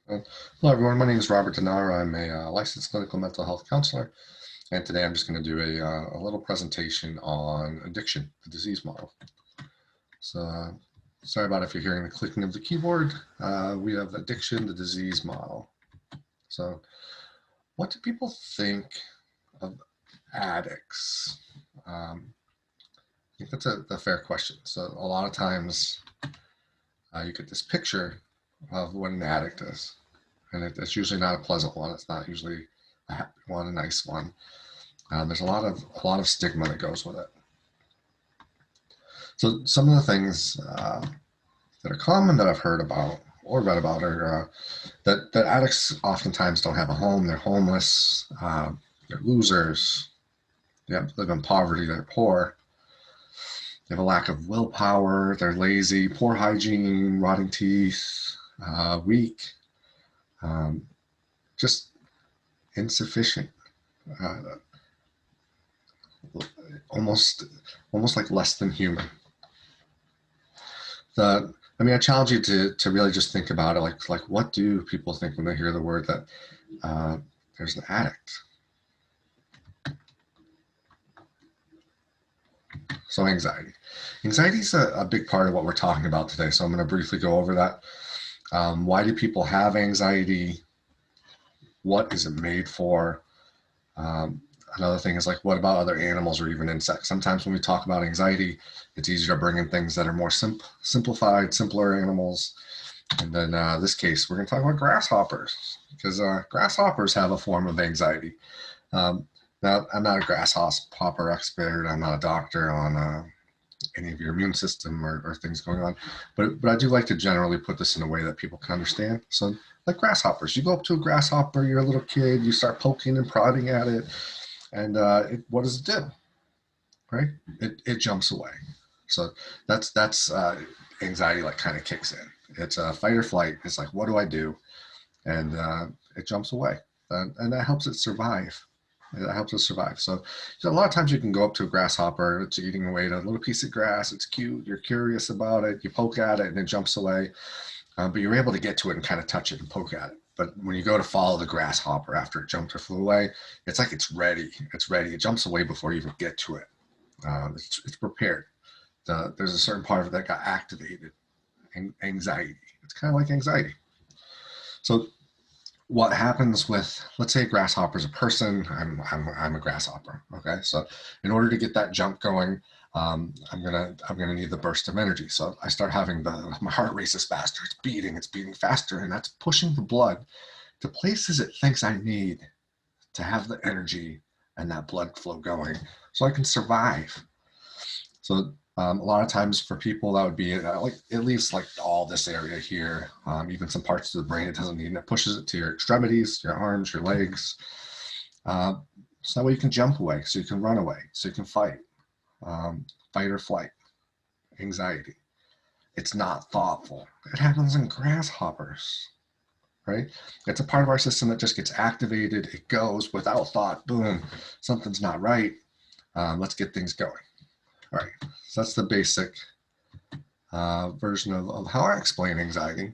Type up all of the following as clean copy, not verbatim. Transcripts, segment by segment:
Hello, everyone. My name is Robert Dannar. I'm a licensed clinical mental health counselor, and today I'm just going to do a little presentation on addiction, the disease model. So, sorry about if you're hearing the clicking of the keyboard. We have addiction, the disease model. So, what do people think of addicts? I think that's a fair question. So, a lot of times you get this picture of what an addict is. And it's usually not a pleasant one. It's not usually a happy one, a nice one. There's a lot of stigma that goes with it. So some of the things that are common that I've heard about or read about are that addicts oftentimes don't have a home. They're homeless. They're losers. They live in poverty. They're poor. They have a lack of willpower. They're lazy, poor hygiene, rotting teeth, weak. Just insufficient, almost like less than human. I challenge you to really just think about it. Like what do people think when they hear the word that there's an addict? So anxiety. Anxiety is a big part of what we're talking about today. So I'm going to briefly go over that. Why do people have anxiety? What is it made for? Another thing is like, what about other animals or even insects? Sometimes when we talk about anxiety, it's easier to bring in things that are more simplified, simpler animals. And then this case, we're going to talk about grasshoppers because grasshoppers have a form of anxiety. Now, I'm not a grasshopper expert. I'm not a doctor on any of your immune system or things going on. But I do like to generally put this in a way that people can understand. So like grasshoppers, you go up to a grasshopper, you're a little kid, you start poking and prodding at it. And what does it do? Right? It jumps away. So that's anxiety like kind of kicks in. It's a fight or flight. It's like, what do I do? And it jumps away. And that helps it survive. That helps us survive. So a lot of times you can go up to a grasshopper, it's eating away at a little piece of grass. It's cute. You're curious about it. You poke at it and it jumps away. But you're able to get to it and kind of touch it and poke at it. But when you go to follow the grasshopper after it jumped or flew away, it's like it's ready. It's ready. It jumps away before you even get to it. It's prepared. There's a certain part of it that got activated. Anxiety. It's kind of like anxiety. So what happens with, let's say a grasshopper is a person. I'm a grasshopper. Okay, so in order to get that jump going, I'm gonna need the burst of energy. So I start having my heart races faster. It's beating faster, and that's pushing the blood to places it thinks I need to have the energy and that blood flow going, so I can survive. So a lot of times for people that would be like at least like all this area here, even some parts of the brain it doesn't need, and it pushes it to your extremities, your arms, your legs. So that way you can jump away, so you can run away, so you can fight. Fight or flight, anxiety. It's not thoughtful. It happens in grasshoppers, right? It's a part of our system that just gets activated. It goes without thought. Boom, something's not right. Let's get things going. All right, so that's the basic version of how I explain anxiety.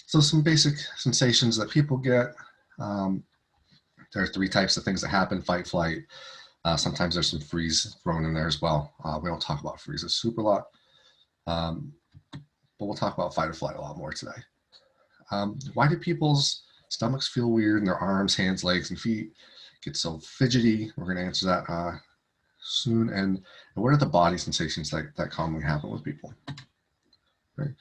So some basic sensations that people get. There are 3 types of things that happen: fight, flight. Sometimes there's some freeze thrown in there as well. We don't talk about freezes super a lot, but we'll talk about fight or flight a lot more today. Why do people's stomachs feel weird and their arms, hands, legs, and feet get so fidgety? We're going to answer that soon. And what are the body sensations that commonly happen with people? Right.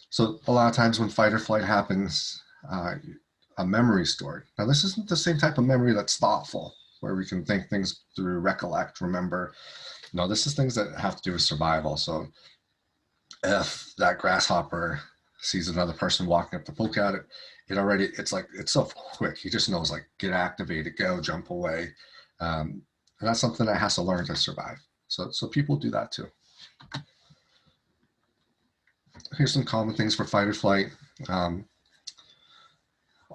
So a lot of times when fight or flight happens, a memory is stored. Now this isn't the same type of memory that's thoughtful, where we can think things through, recollect, remember. No, this is things that have to do with survival. So if that grasshopper sees another person walking up to poke at it, it's so quick. He just knows, like, get activated, go, jump away. And that's something that has to learn to survive. So people do that too. Here's some common things for fight or flight.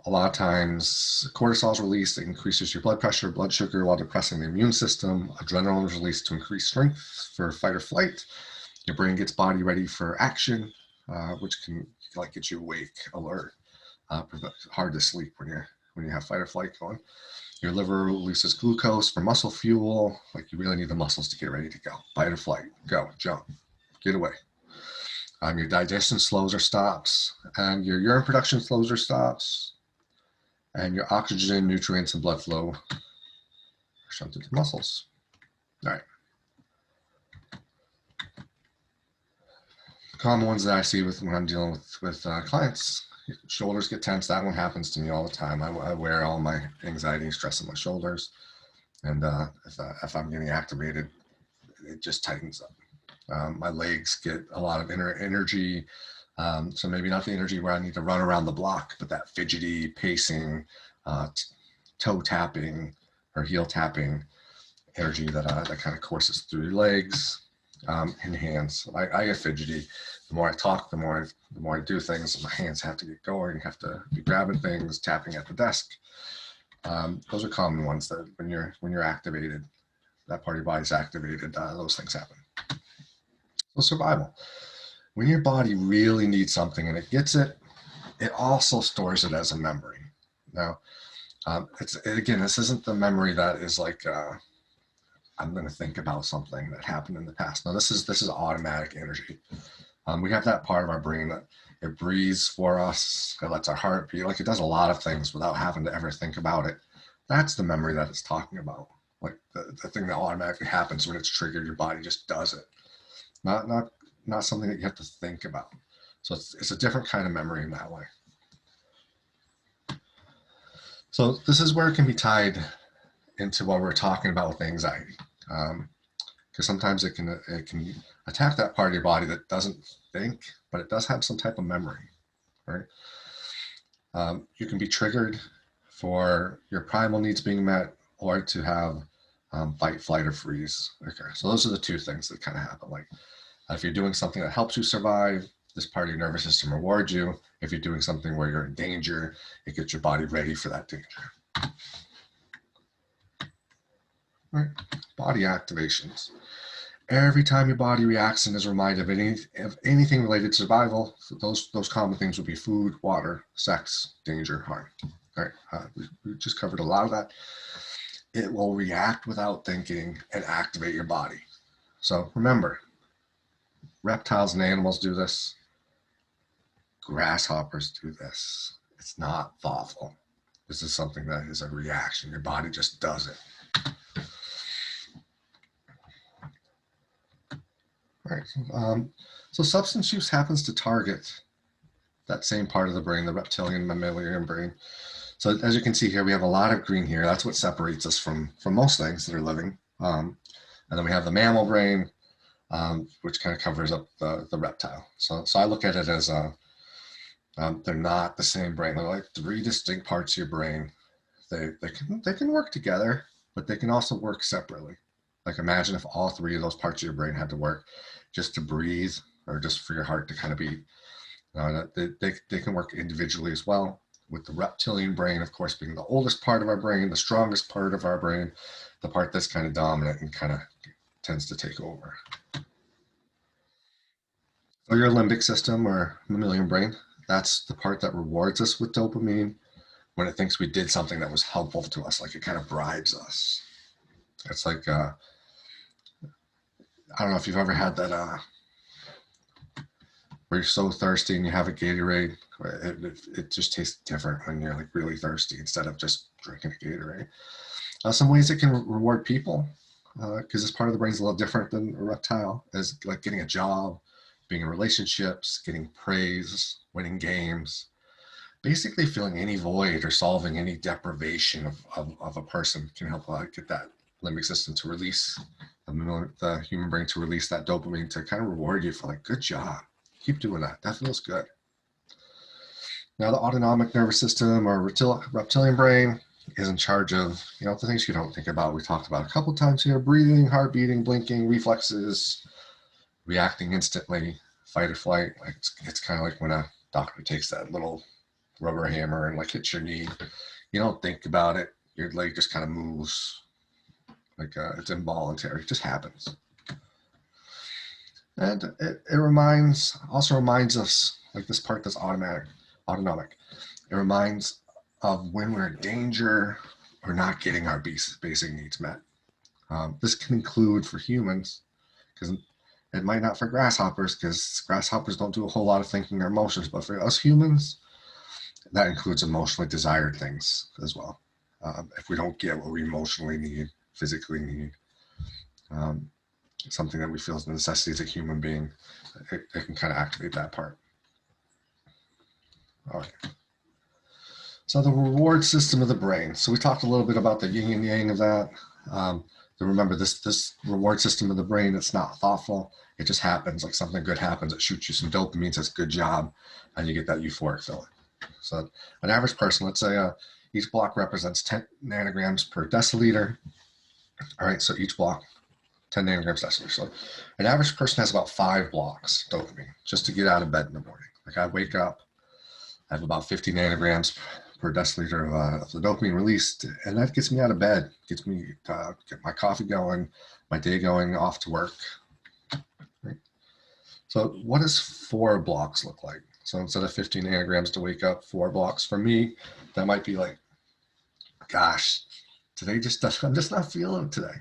A lot of times cortisol is released. It increases your blood pressure, blood sugar, while depressing the immune system. Adrenaline is released to increase strength for fight or flight. Your brain gets body ready for action, which can like get you awake, alert. hard to sleep when you have fight or flight going. Your liver releases glucose for muscle fuel. Like you really need the muscles to get ready to go. Fight or flight, go, jump, get away. Your digestion slows or stops, and your urine production slows or stops, and your oxygen, nutrients, and blood flow are shunted to the muscles. All right. Common ones that I see when I'm dealing with clients, shoulders get tense. That one happens to me all the time. I wear all my anxiety and stress on my shoulders, and if I'm getting activated, it just tightens up. My legs get a lot of energy, so maybe not the energy where I need to run around the block, but that fidgety pacing, toe tapping or heel tapping energy that kind of courses through your legs and hands. I get fidgety. The more I talk, the more I do things. My hands have to get going. Have to be grabbing things, tapping at the desk. Those are common ones that when you're activated, that part of your body's activated. Those things happen. So survival. When your body really needs something and it gets it, it also stores it as a memory. Now, again, this isn't the memory that is like I'm going to think about something that happened in the past. No, this is automatic energy. We have that part of our brain that it breathes for us. It lets our heart beat. Like it does a lot of things without having to ever think about it. That's the memory that it's talking about. Like the thing that automatically happens when it's triggered, your body just does it. Not something that you have to think about. So it's a different kind of memory in that way. So this is where it can be tied into what we're talking about with anxiety, because sometimes it can attack that part of your body that doesn't think, but it does have some type of memory, right? You can be triggered for your primal needs being met, or to have fight, flight, or freeze. Okay, so those are the two things that kind of happen. Like if you're doing something that helps you survive, this part of your nervous system rewards you. If you're doing something where you're in danger, it gets your body ready for that danger. Right. Body activations. Every time your body reacts and is reminded of anything related to survival, those common things would be food, water, sex, danger, harm. All right. We just covered a lot of that. It will react without thinking and activate your body. So remember, reptiles and animals do this. Grasshoppers do this. It's not thoughtful. This is something that is a reaction. Your body just does it. All right. So substance use happens to target that same part of the brain, the reptilian mammalian brain. So as you can see here, we have a lot of green here. That's what separates us from most things that are living. And then we have the mammal brain, which kind of covers up the reptile. So I look at it as they're not the same brain. They're like three distinct parts of your brain. They can work together, but they can also work separately. Like imagine if all three of those parts of your brain had to work just to breathe or just for your heart to kind of beat. They can work individually as well, with the reptilian brain, of course, being the oldest part of our brain, the strongest part of our brain, the part that's kind of dominant and kind of tends to take over. So your limbic system or mammalian brain, that's the part that rewards us with dopamine when it thinks we did something that was helpful to us, like it kind of bribes us. It's like, I don't know if you've ever had that, where you're so thirsty and you have a Gatorade. It just tastes different when you're like really thirsty instead of just drinking a Gatorade. Some ways it can reward people, because this part of the brain is a little different than a reptile, is like getting a job, being in relationships, getting praise, winning games, basically filling any void or solving any deprivation of a person can help get that limbic system to release, the human brain to release that dopamine to kind of reward you for like, good job, keep doing that, that feels good. Now the autonomic nervous system or reptilian brain is in charge of, the things you don't think about. We talked about a couple times here: breathing, heart beating, blinking, reflexes, reacting instantly, fight or flight. Like it's kind of like when a doctor takes that little rubber hammer and like hits your knee. You don't think about it. Your leg just kind of moves. Like it's involuntary. It just happens. And it also reminds us, like this part that's autonomic. It reminds of when we're in danger or not getting our basic needs met. This can include for humans, because it might not for grasshoppers, because grasshoppers don't do a whole lot of thinking or emotions, but for us humans, that includes emotionally desired things as well. If we don't get what we emotionally need, physically need, something that we feel is a necessity as a human being, it can kind of activate that part. All right. So the reward system of the brain. So we talked a little bit about the yin and yang of that. Remember, this reward system of the brain, it's not thoughtful. It just happens. Like something good happens, it shoots you some dopamine, says good job, and you get that euphoric feeling. So an average person, let's say each block represents 10 nanograms per deciliter. All right, so each block, 10 nanograms deciliter. So an average person has about 5 blocks dopamine just to get out of bed in the morning. Like I wake up, I have about 50 nanograms per deciliter of the dopamine released, and that gets me out of bed, gets me get my coffee going, my day going, off to work. Right? So what does 4 blocks look like? So instead of 15 nanograms to wake up, 4 blocks. For me, that might be like, gosh, today just doesn't, I'm just not feeling it today.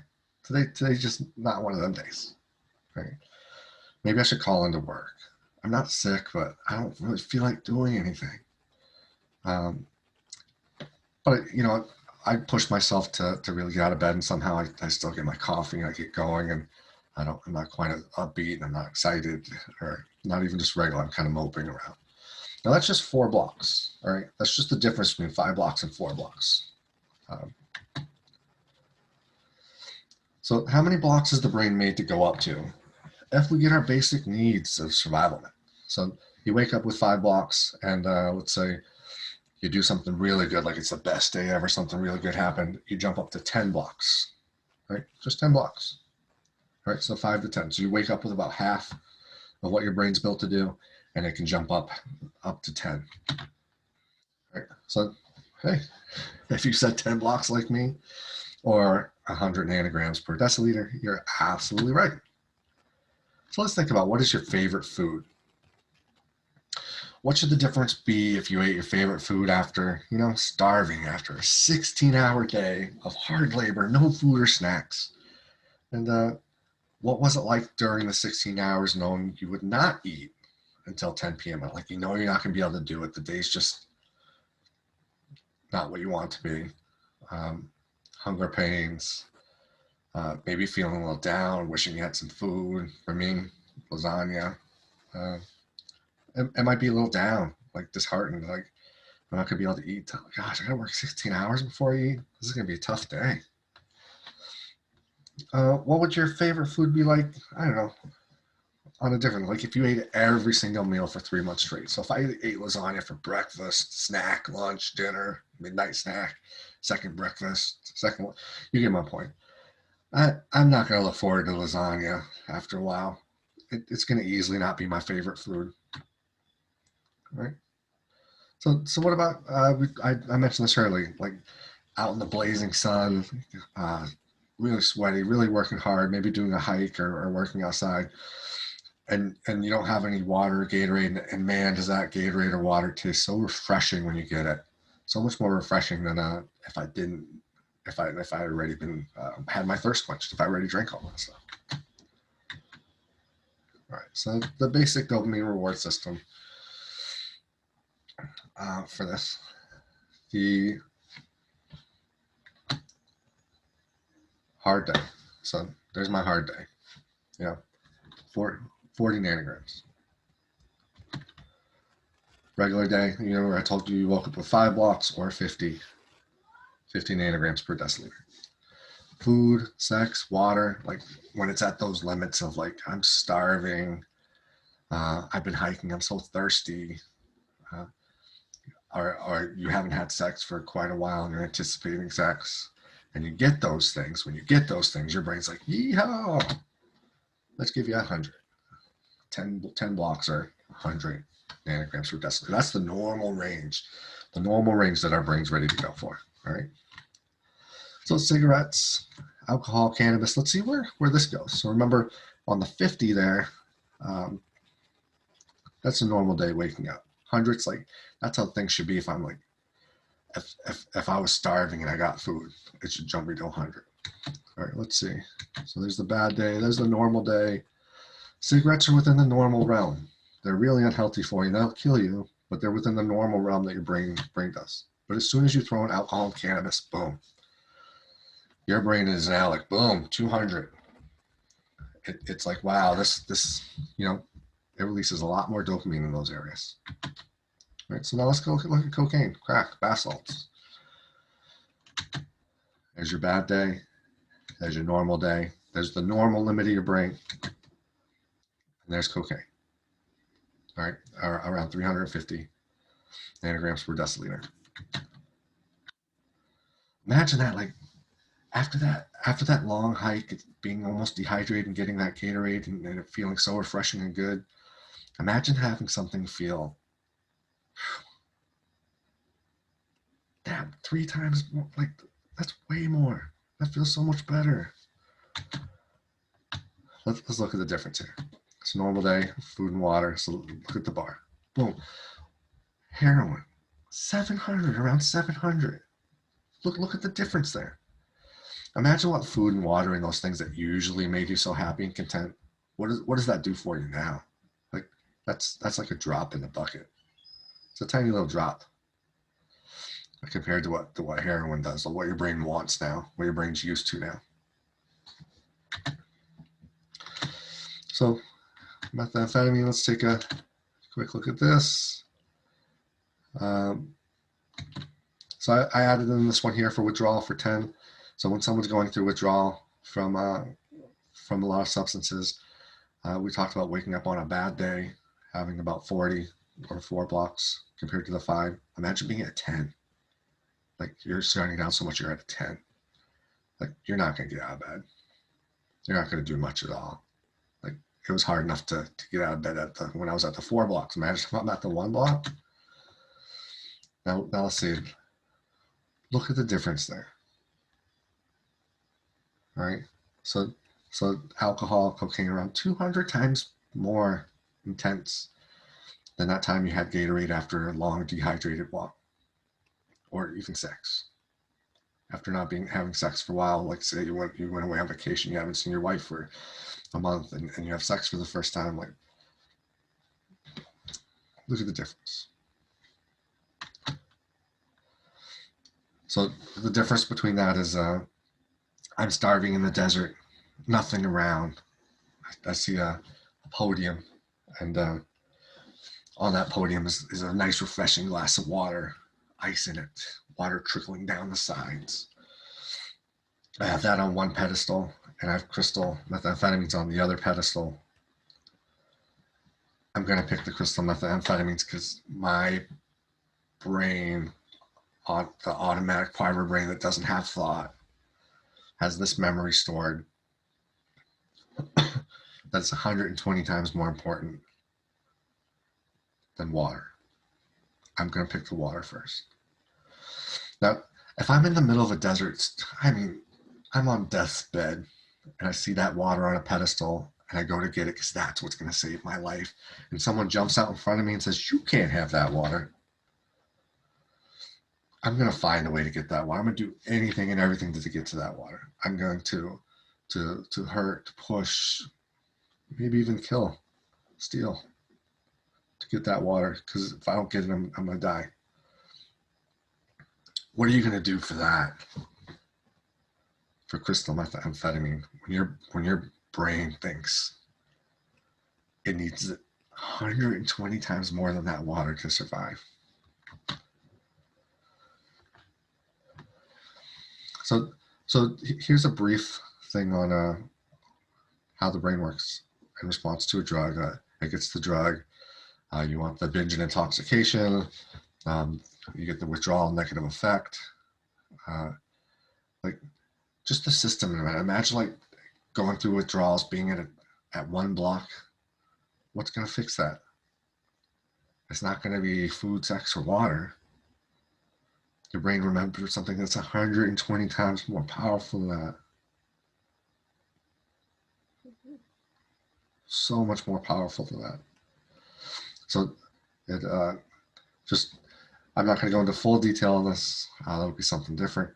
Today's just not one of them days. Right? Maybe I should call into work. I'm not sick, but I don't really feel like doing anything. But, you know, I push myself to really get out of bed, and somehow I still get my coffee and I get going, and I'm not quite upbeat and I'm not excited, or not even just regular. I'm kind of moping around. Now that's just 4 blocks. All right. That's just the difference between 5 blocks and 4 blocks. So how many blocks is the brain made to go up to if we get our basic needs of survival met? So you wake up with 5 blocks, and let's say you do something really good, like it's the best day ever, something really good happened, you jump up to 10 blocks, right? Just 10 blocks, right? So 5 to 10. So you wake up with about half of what your brain's built to do, and it can jump up to 10, right? So, hey, if you said 10 blocks like me, or 100 nanograms per deciliter, you're absolutely right. So let's think about, what is your favorite food? What should the difference be if you ate your favorite food after, you know, starving after a 16-hour day of hard labor, no food or snacks? And what was it like during the 16 hours knowing you would not eat until 10 p.m.? Like, you know, you're not going to be able to do it. The day's just not what you want to be. Hunger pains, maybe feeling a little down, wishing you had some food. For me, lasagna. It might be a little down, like disheartened, like I'm not gonna be able to eat. Gosh, I gotta work 16 hours before I eat. This is gonna be a tough day. What would your favorite food be like? I don't know. On a different, like if you ate every single meal for 3 months straight. So if I ate lasagna for breakfast, snack, lunch, dinner, midnight snack, second breakfast, second one, you get my point. I'm not gonna look forward to lasagna after a while. It's gonna easily not be my favorite food. Right. So what about, I mentioned this earlier, like out in the blazing sun, really sweaty, really working hard, maybe doing a hike or working outside, and you don't have any water or Gatorade, and man, does that Gatorade or water taste so refreshing when you get it. So much more refreshing than if I had already been, had my thirst quenched, if I already drank all that stuff. All right, so the basic dopamine reward system. For this, the hard day. So there's my hard day. Yeah, 40 nanograms. Regular day, you know, where I told you woke up with 5 blocks or 50 nanograms per deciliter. Food, sex, water, like when it's at those limits of like, I'm starving, I've been hiking, I'm so thirsty, or you haven't had sex for quite a while and you're anticipating sex, and you get those things. When you get those things, your brain's like, yeehaw, let's give you 100. 10 blocks are 100 nanograms per deciliter. That's the normal range that our brain's ready to go for. All right. So cigarettes, alcohol, cannabis, let's see where this goes. So remember on the 50 there, that's a normal day waking up. hundreds, like that's how things should be. If I'm like, if I was starving and I got food, it should jump me to 100. All right, let's see. So there's the bad day, there's the normal day. Cigarettes are within the normal realm. They're really unhealthy for you. They'll kill you, but they're within the normal realm that your brain does. But as soon as you throw in alcohol and cannabis, boom, your brain is now like, boom, 200. It's like, wow, this, you know, it releases a lot more dopamine in those areas. All right, so now let's go look at cocaine, crack, bath salts. There's your bad day. There's your normal day. There's the normal limit of your brain. And there's cocaine. All right, around 350 nanograms per deciliter. Imagine that, like, after that long hike, being almost dehydrated and getting that Gatorade and it feeling so refreshing and good. Imagine having something feel that 3 times more. Like, that's way more. That feels so much better. Let's look at the difference here. It's a normal day, food and water. So look at the bar. Boom. Heroin, 700, around 700. Look at the difference there. Imagine what food and water and those things that usually made you so happy and content. What does that do for you now? Like that's like a drop in the bucket. It's a tiny little drop compared to what heroin does, or what your brain wants now, what your brain's used to now. So methamphetamine, let's take a quick look at this. So I added in this one here for withdrawal for 10. So when someone's going through withdrawal from a lot of substances, we talked about waking up on a bad day, having about 40 or 4 blocks compared to the 5. Imagine being at 10. Like, you're starting down so much, you're at a 10. Like, you're not going to get out of bed. You're not going to do much at all. Like, it was hard enough to get out of bed when I was at the 4 blocks. Imagine if I'm at the 1 block. Now let's see. Look at the difference there. All right. So alcohol, cocaine, around 200 times more intense than that time you had Gatorade after a long dehydrated walk, or even sex. After not having sex for a while, like say you went away on vacation, you haven't seen your wife for a month, and you have sex for the first time. Like, look at the difference. So the difference between that is I'm starving in the desert, nothing around. I see a podium, and on that podium is a nice refreshing glass of water, ice in it, water trickling down the sides. I have that on one pedestal, and I have crystal methamphetamines on the other pedestal. I'm going to pick the crystal methamphetamines because my brain, the automatic part of my brain that doesn't have thought, has this memory stored that's 120 times more important than water. I'm going to pick the water first. Now, if I'm in the middle of a desert, I mean, I'm on death's bed, and I see that water on a pedestal, and I go to get it because that's what's going to save my life, and someone jumps out in front of me and says, you can't have that water. I'm going to find a way to get that water. I'm going to do anything and everything to get to that water. I'm going to hurt, to push, maybe even kill, steal to get that water, because if I don't get it, I'm going to die. What are you going to do for that? For crystal methamphetamine, when your brain thinks it needs 120 times more than that water to survive. So here's a brief thing on how the brain works in response to a drug. It gets the drug. You want the binge and intoxication. You get the withdrawal negative effect. Like, just the system. Imagine like going through withdrawals, being at 1 block. What's going to fix that? It's not going to be food, sex, or water. Your brain remembers something that's 120 times more powerful than that. So much more powerful than that. So just, I'm not going to go into full detail on this. That'll be something different,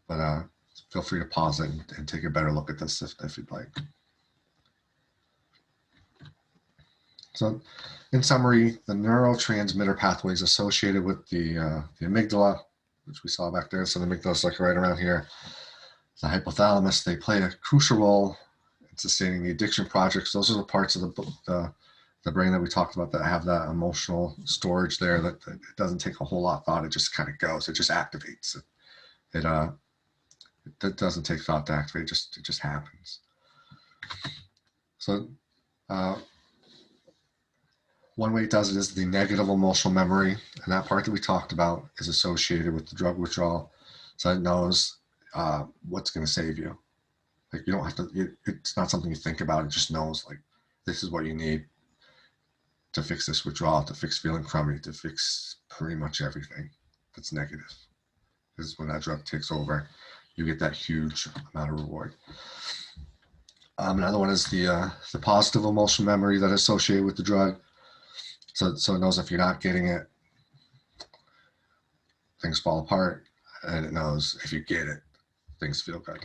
but feel free to pause it and take a better look at this if you'd like. So in summary, the neurotransmitter pathways associated with the amygdala, which we saw back there, so the amygdala is like right around here, the hypothalamus, they play a crucial role in sustaining the addiction projects. Those are the parts of the brain that we talked about that have that emotional storage there, that it doesn't take a whole lot of thought. It just kind of goes, it just activates. It doesn't take thought to activate, it just happens. So one way it does it is the negative emotional memory, and that part that we talked about is associated with the drug withdrawal. So it knows what's going to save you. Like, you don't have to, it's not something you think about. It just knows, like, this is what you need to fix this withdrawal, to fix feeling crummy, to fix pretty much everything that's negative. Because when that drug takes over, you get that huge amount of reward. Another one is the positive emotional memory that is associated with the drug. So it knows if you're not getting it, things fall apart, and it knows if you get it, things feel good.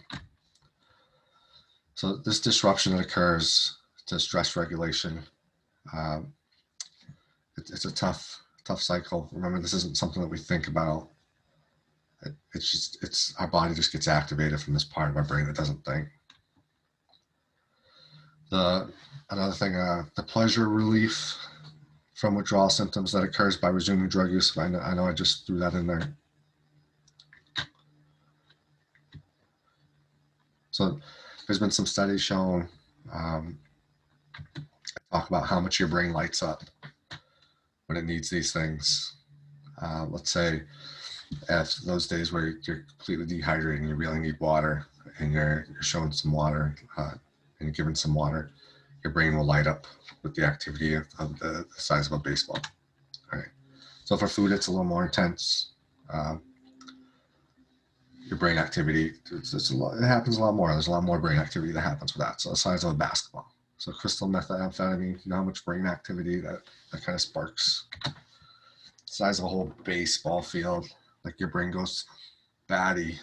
So this disruption that occurs to stress regulation, it's a tough cycle. Remember, this isn't something that we think about. It's our body just gets activated from this part of our brain that doesn't think. Another thing, the pleasure relief from withdrawal symptoms that occurs by resuming drug use. I know I just threw that in there. So there's been some studies shown talk about how much your brain lights up when it needs these things. Let's say if those days where you're completely dehydrated and you really need water, and you're showing some water and you're given some water, your brain will light up with the activity of the size of a baseball. All right. So for food, it's a little more intense. Your brain activity, it happens a lot more. There's a lot more brain activity that happens with that. So the size of a basketball. So crystal methamphetamine, you know how much brain activity that kind of sparks. The size of a whole baseball field. Like, your brain goes batty.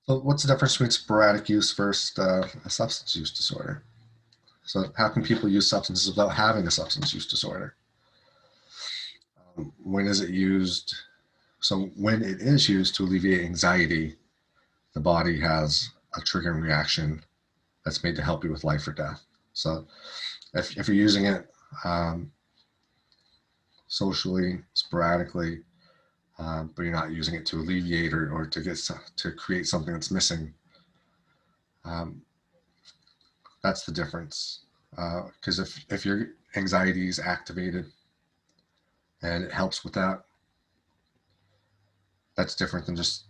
So what's the difference between sporadic use versus a substance use disorder? So how can people use substances without having a substance use disorder? When is it used? So when it is used to alleviate anxiety, the body has a triggering reaction that's made to help you with life or death. So if you're using it socially, sporadically, but you're not using it to alleviate or to create something that's missing, that's the difference. Because if your anxiety is activated and it helps with that, that's different than just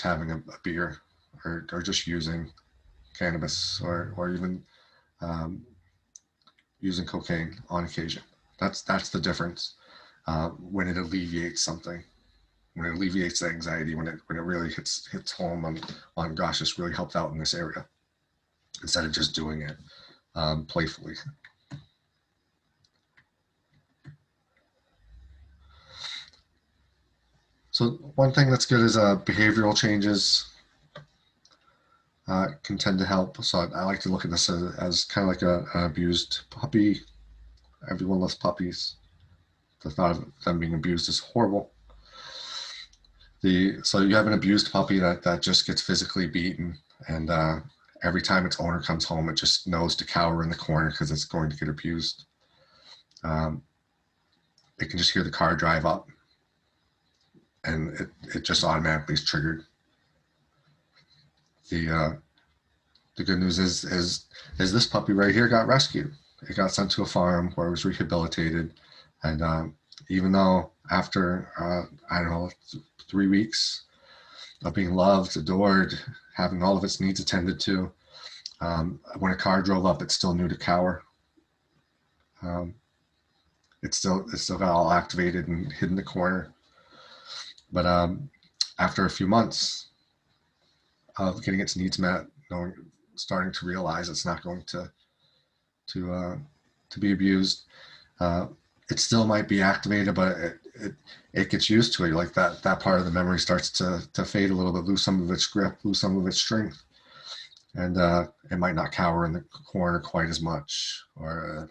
having a beer or just using cannabis or even using cocaine on occasion. That's the difference. When it alleviates something, when it alleviates the anxiety, when it really hits home on gosh, this really helped out in this area, instead of just doing it playfully. So one thing that's good is behavioral changes can tend to help. So I like to look at this as kind of like an abused puppy. Everyone loves puppies. The thought of them being abused is horrible. So you have an abused puppy that just gets physically beaten, and every time its owner comes home, it just knows to cower in the corner because it's going to get abused. It can just hear the car drive up, and it just automatically is triggered. The good news is this puppy right here got rescued. It got sent to a farm where it was rehabilitated, and even though after I don't know, 3 weeks of being loved, adored, having all of its needs attended to, when a car drove up, it still knew to cower. It still got all activated and hid in the corner. But after a few months of getting its needs met, starting to realize it's not going to to be abused. It still might be activated, but it gets used to it. Like that part of the memory starts to fade a little bit, lose some of its grip, lose some of its strength, and it might not cower in the corner quite as much, or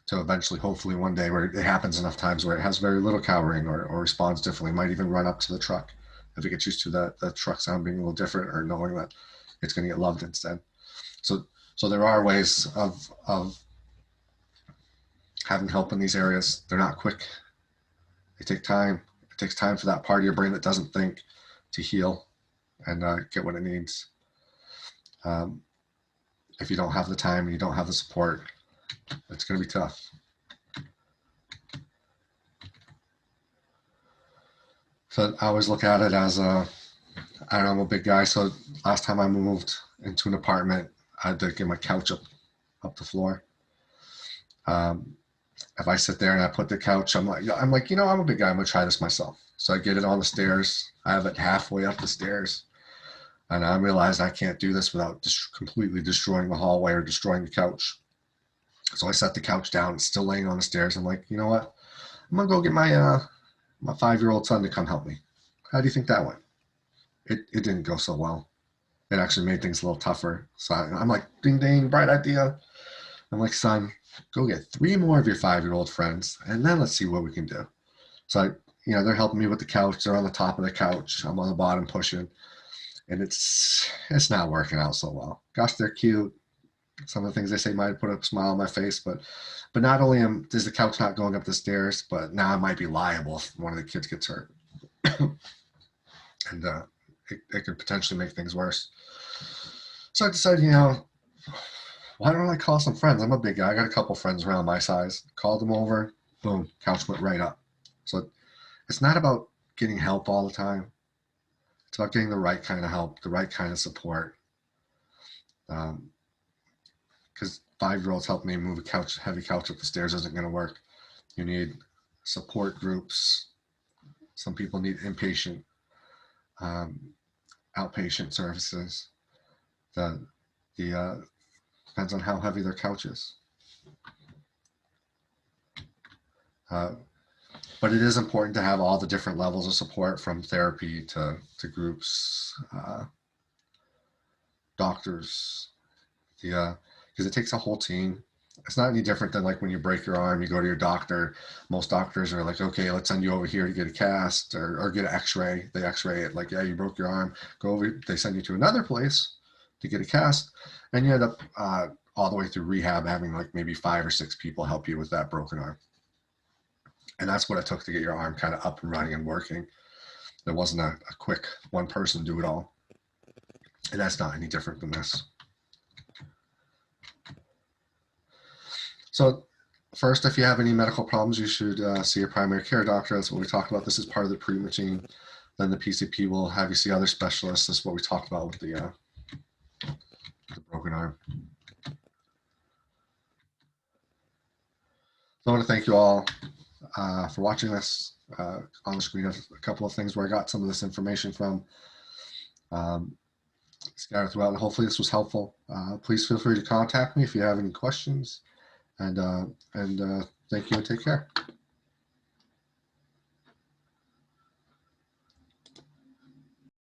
to eventually, hopefully one day, where it happens enough times where it has very little cowering, or responds differently. It might even run up to the truck if it gets used to the truck sound being a little different, or knowing that it's going to get loved instead. So there are ways of having help in these areas. They're not quick. They take time. It takes time for that part of your brain that doesn't think to heal and get what it needs. If you don't have the time and you don't have the support, it's going to be tough. So I always look at it as I don't know, I'm a big guy. So last time I moved into an apartment, I had to get my couch up the floor. If I sit there and I put the couch, I'm like, you know, I'm a big guy. I'm gonna try this myself. So I get it on the stairs. I have it halfway up the stairs, and I realized I can't do this without just completely destroying the hallway or destroying the couch. So I set the couch down. It's still laying on the stairs. I'm like, you know what? I'm gonna go get my 5-year-old son to come help me. How do you think that went? It didn't go so well. It actually made things a little tougher. So I'm like, ding, ding, bright idea. I'm like, son, go get 3 more of your 5-year-old friends, and then let's see what we can do. So they're helping me with the couch. They're on the top of the couch. I'm on the bottom pushing, and it's not working out so well. Gosh, they're cute. Some of the things they say might put a smile on my face, but not only is the couch not going up the stairs, but now I might be liable if one of the kids gets hurt. And it could potentially make things worse. So I decided, why don't I call some friends? I'm a big guy. I got a couple friends around my size. Called them over. Boom. Couch went right up. So it's not about getting help all the time. It's about getting the right kind of help, the right kind of support. Because 5-year-olds help me move a heavy couch up the stairs isn't going to work. You need support groups. Some people need inpatient, outpatient services. Depends on how heavy their couch is. But it is important to have all the different levels of support, from therapy to groups, doctors, because it takes a whole team. It's not any different than like when you break your arm, you go to your doctor. Most doctors are like, okay, let's send you over here to get a cast or get an x-ray. They x-ray it, like, yeah, you broke your arm. Go over, they send you to another place to get a cast, and you end up all the way through rehab having like maybe 5 or 6 people help you with that broken arm. And that's what it took to get your arm kind of up and running and working. There wasn't a quick one person do it all. And that's not any different than this. So first, if you have any medical problems, you should see your primary care doctor. That's what we talked about. This is part of the pre-routine. Then the PCP will have you see other specialists. This is what we talked about with the broken arm. So I want to thank you all for watching this. On the screen, a couple of things where I got some of this information from. Scattered throughout, and hopefully this was helpful. Please feel free to contact me if you have any questions. And thank you and take care.